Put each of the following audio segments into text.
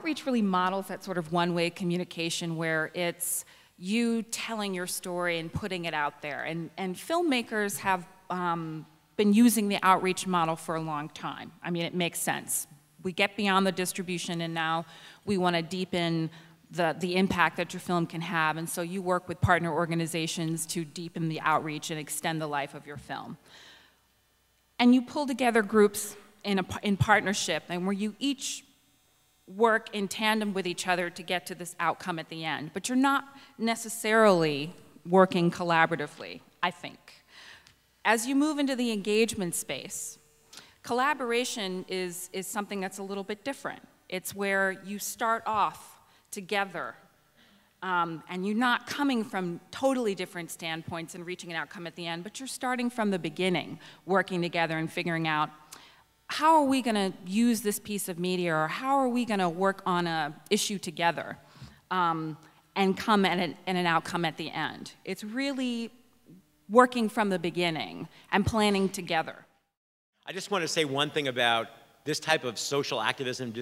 outreach really models that sort of one-way communication where it's you telling your story and putting it out there. And filmmakers have been using the outreach model for a long time. I mean, it makes sense. We get beyond the distribution, and now we want to deepen the impact that your film can have, and so you work with partner organizations to deepen the outreach and extend the life of your film. And you pull together groups in partnership, and where you each work in tandem with each other to get to this outcome at the end. But you're not necessarily working collaboratively, I think. As you move into the engagement space, collaboration is something that's a little bit different. It's where you start off together, and you're not coming from totally different standpoints and reaching an outcome at the end, but you're starting from the beginning, working together and figuring out how are we going to use this piece of media, or how are we going to work on an issue together and come at an outcome at the end. It's really working from the beginning and planning together. I just want to say one thing about this type of social activism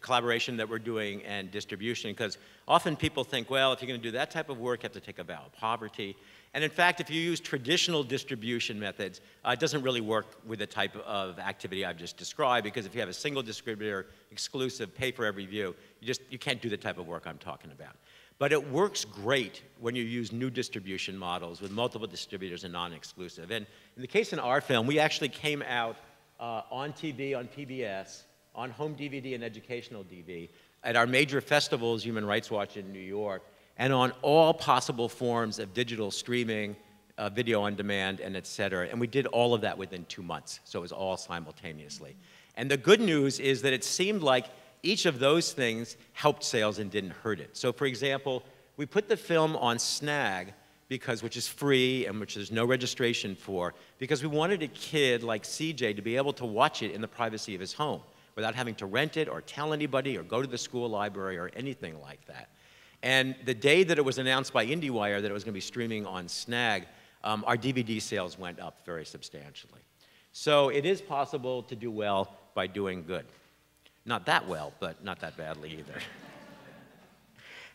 collaboration that we're doing and distribution, because often people think, well, if you're going to do that type of work, you have to take a vow of poverty. And in fact, if you use traditional distribution methods, it doesn't really work with the type of activity I've just described, because if you have a single distributor, exclusive, pay for every view, you can't do the type of work I'm talking about. But it works great when you use new distribution models with multiple distributors and non-exclusive. And in the case in our film, we actually came out on TV, on PBS, on home DVD and educational DV, at our major festivals, Human Rights Watch in New York, and on all possible forms of digital streaming, video on demand, and et cetera. And we did all of that within 2 months, so it was all simultaneously. And the good news is that it seemed like each of those things helped sales and didn't hurt it. So for example, we put the film on Snag, which is free and which there's no registration for, because we wanted a kid like CJ to be able to watch it in the privacy of his home without having to rent it or tell anybody or go to the school library or anything like that. And the day that it was announced by IndieWire that it was going to be streaming on Snag, our DVD sales went up very substantially. So it is possible to do well by doing good. Not that well, but not that badly either.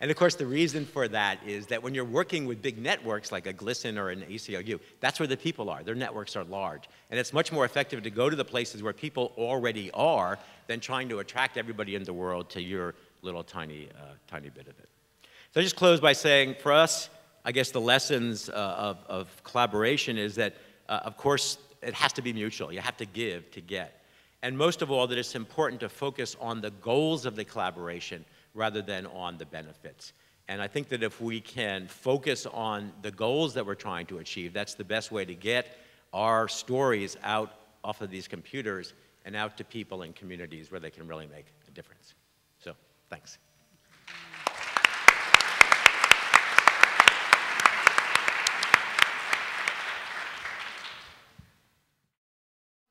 And of course, the reason for that is that when you're working with big networks like a GLSEN or an ACLU, that's where the people are. Their networks are large. And it's much more effective to go to the places where people already are than trying to attract everybody in the world to your little tiny bit of it. So I just close by saying, for us, I guess the lessons of collaboration is that, of course, it has to be mutual. You have to give to get. And most of all, that it's important to focus on the goals of the collaboration rather than on the benefits. And I think that if we can focus on the goals that we're trying to achieve, that's the best way to get our stories out off of these computers and out to people and communities where they can really make a difference. So, thanks.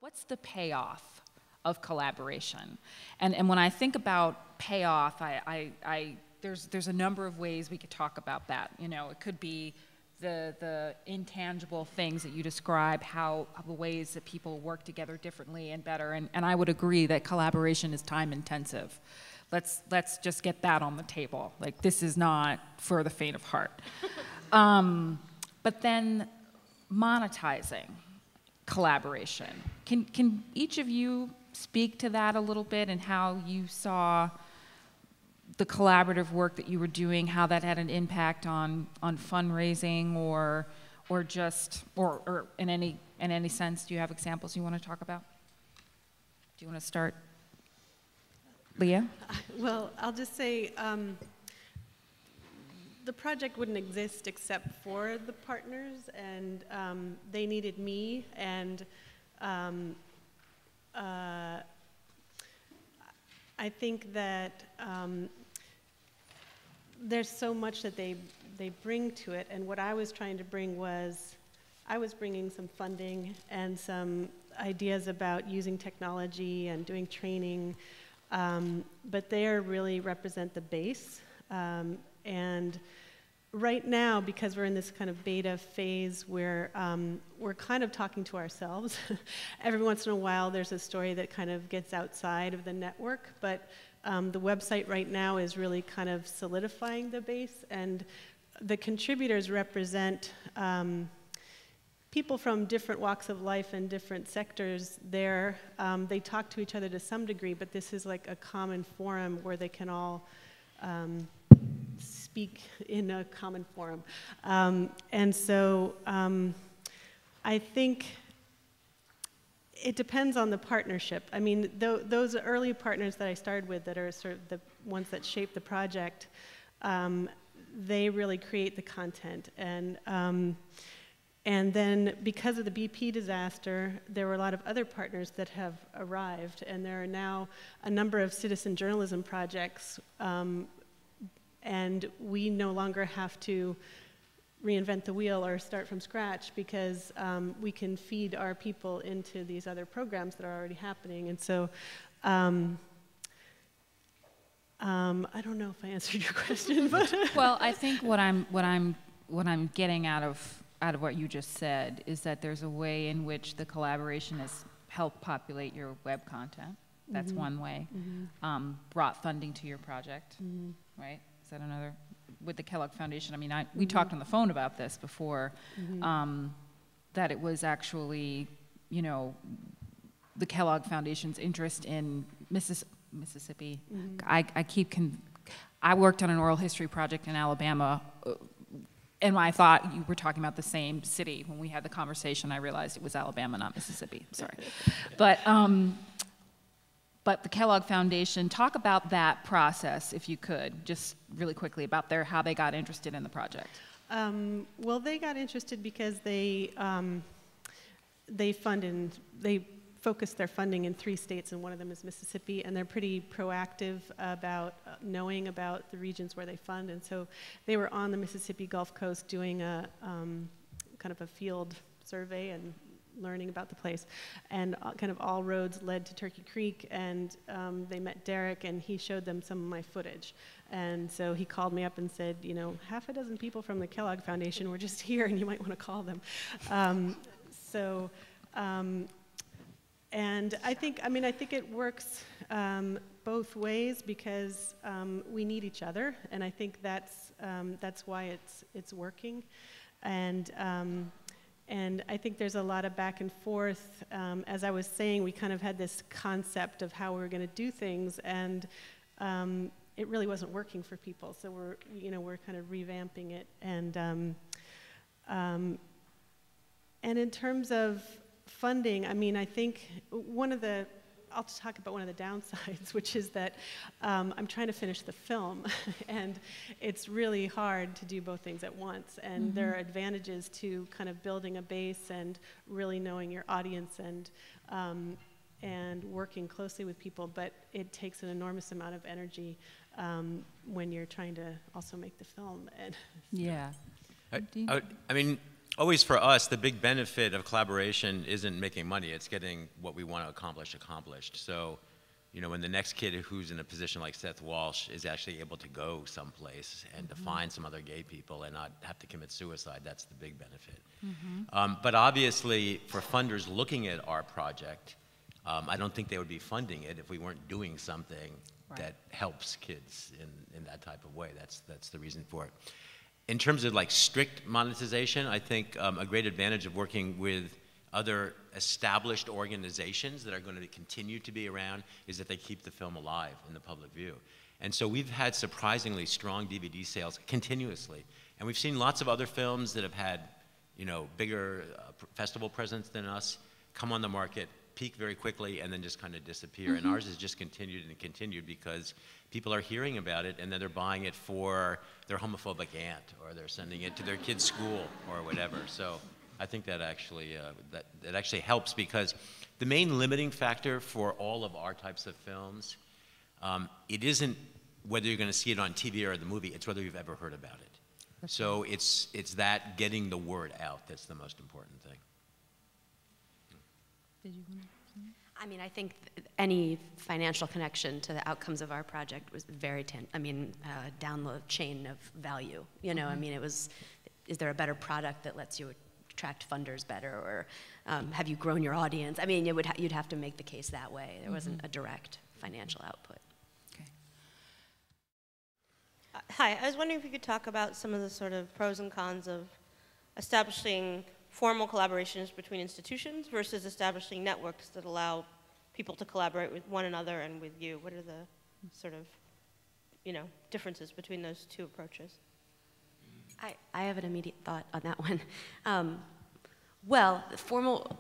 What's the payoff of collaboration? And when I think about payoff, there's a number of ways we could talk about that. You know, it could be the intangible things that you describe, how the ways that people work together differently and better. And I would agree that collaboration is time intensive. Let's just get that on the table. Like, this is not for the faint of heart. But then monetizing collaboration. Can each of you speak to that a little bit and how you saw the collaborative work that you were doing, how that had an impact on fundraising or in any sense? Do you have examples you want to talk about? Do you want to start, Leah? Well, I'll just say the project wouldn't exist except for the partners, and they needed me, and I think that there's so much that they bring to it, and what I was trying to bring was, I was bringing some funding and some ideas about using technology and doing training, but they really represent the base. And right now, because we're in this kind of beta phase where we're kind of talking to ourselves, every once in a while there's a story that kind of gets outside of the network, but the website right now is really kind of solidifying the base, and the contributors represent people from different walks of life and different sectors there. They talk to each other to some degree, but this is like a common forum where they can all speak in a common forum. And so I think it depends on the partnership. I mean, those early partners that I started with that are sort of the ones that shape the project, they really create the content. And then because of the BP disaster, there were a lot of other partners that have arrived, and there are now a number of citizen journalism projects, and we no longer have to reinvent the wheel or start from scratch, because we can feed our people into these other programs that are already happening. And so I don't know if I answered your question, but well, I think what I'm getting out of what you just said is that there's a way in which the collaboration has helped populate your web content. That's one way. Brought funding to your project, right? Is that another? With the Kellogg Foundation, I mean, we talked on the phone about this before, that it was actually, you know, the Kellogg Foundation's interest in Mississippi. I worked on an oral history project in Alabama, and I thought you were talking about the same city. When we had the conversation, I realized it was Alabama, not Mississippi. Sorry. But the Kellogg Foundation, talk about that process, if you could, just really quickly, about how they got interested in the project. Well, they got interested because they focus their funding in 3 states, and one of them is Mississippi, and they're pretty proactive about knowing about the regions where they fund. And so they were on the Mississippi Gulf Coast doing a kind of a field survey and learning about the place, and kind of all roads led to Turkey Creek, and they met Derek, and he showed them some of my footage. And so he called me up and said, you know, half a dozen people from the Kellogg Foundation were just here, and you might want to call them. And I think it works both ways, because we need each other, and I think that's why it's working. And I think there's a lot of back and forth. As I was saying, we kind of had this concept of how we were going to do things, and it really wasn't working for people. So we're kind of revamping it. And in terms of funding, I mean, I think I'll just talk about one of the downsides, which is that I'm trying to finish the film, and it's really hard to do both things at once. And there are advantages to kind of building a base and really knowing your audience and working closely with people, but it takes an enormous amount of energy when you're trying to also make the film. And yeah. I mean, always for us, the big benefit of collaboration isn't making money, it's getting what we want to accomplish accomplished. So, you know, when the next kid who's in a position like Seth Walsh is actually able to go someplace and to find some other gay people and not have to commit suicide, that's the big benefit. But obviously, for funders looking at our project, I don't think they would be funding it if we weren't doing something that helps kids in that type of way. That's the reason for it. In terms of like strict monetization, I think a great advantage of working with other established organizations that are going to continue to be around is that they keep the film alive in the public view. And so we've had surprisingly strong DVD sales continuously. And we've seen lots of other films that have had, you know, bigger festival presence than us come on the market, peak very quickly, and then just kind of disappear. And ours has just continued and continued because people are hearing about it, and then they're buying it for their homophobic aunt, or they're sending it to their kid's school, or whatever. So I think that actually that actually helps, because the main limiting factor for all of our types of films, it isn't whether you're going to see it on TV or the movie; it's whether you've ever heard about it. So it's that getting the word out that's the most important thing. Did you want to? I mean, I think any financial connection to the outcomes of our project was very, down the chain of value. You know, I mean, it was, is there a better product that lets you attract funders better, or have you grown your audience? I mean, you'd have to make the case that way. There wasn't a direct financial output. Okay. Hi, I was wondering if you could talk about some of the sort of pros and cons of establishing formal collaborations between institutions versus establishing networks that allow people to collaborate with one another and with you. What are the sort of, differences between those two approaches? I have an immediate thought on that one. Well, formal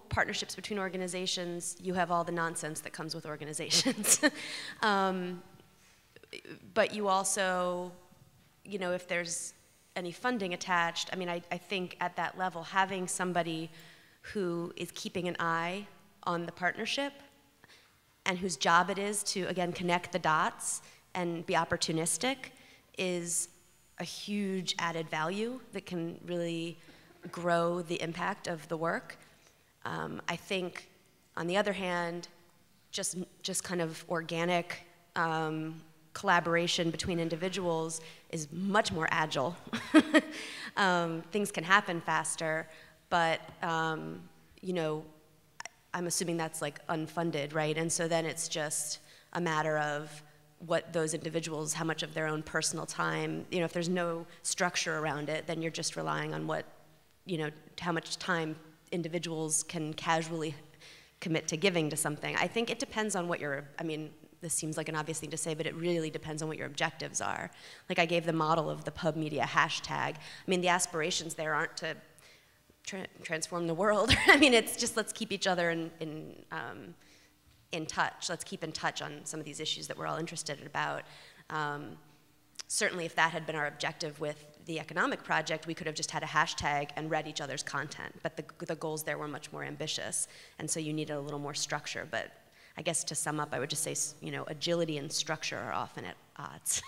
partnerships between organizations, you have all the nonsense that comes with organizations. But you also, if there's any funding attached, I think at that level, having somebody who is keeping an eye on the partnership and whose job it is to, again, connect the dots and be opportunistic is a huge added value that can really grow the impact of the work. I think, on the other hand, just kind of organic collaboration between individuals is much more agile. Things can happen faster, but I'm assuming that's like unfunded, right? And so then it's just a matter of what those individuals, how much of their own personal time, if there's no structure around it, then you're just relying on how much time individuals can casually commit to giving to something. I think it depends on what this seems like an obvious thing to say, but it really depends on what your objectives are. Like I gave the model of the pub media hashtag. The aspirations there aren't to transform the world. It's just let's keep each other in touch. Let's keep in touch on some of these issues that we're all interested about. Certainly if that had been our objective with the economic project, we could have just had a hashtag and read each other's content. But the goals there were much more ambitious, and so you needed a little more structure. But I guess to sum up, I would just say, agility and structure are often at odds.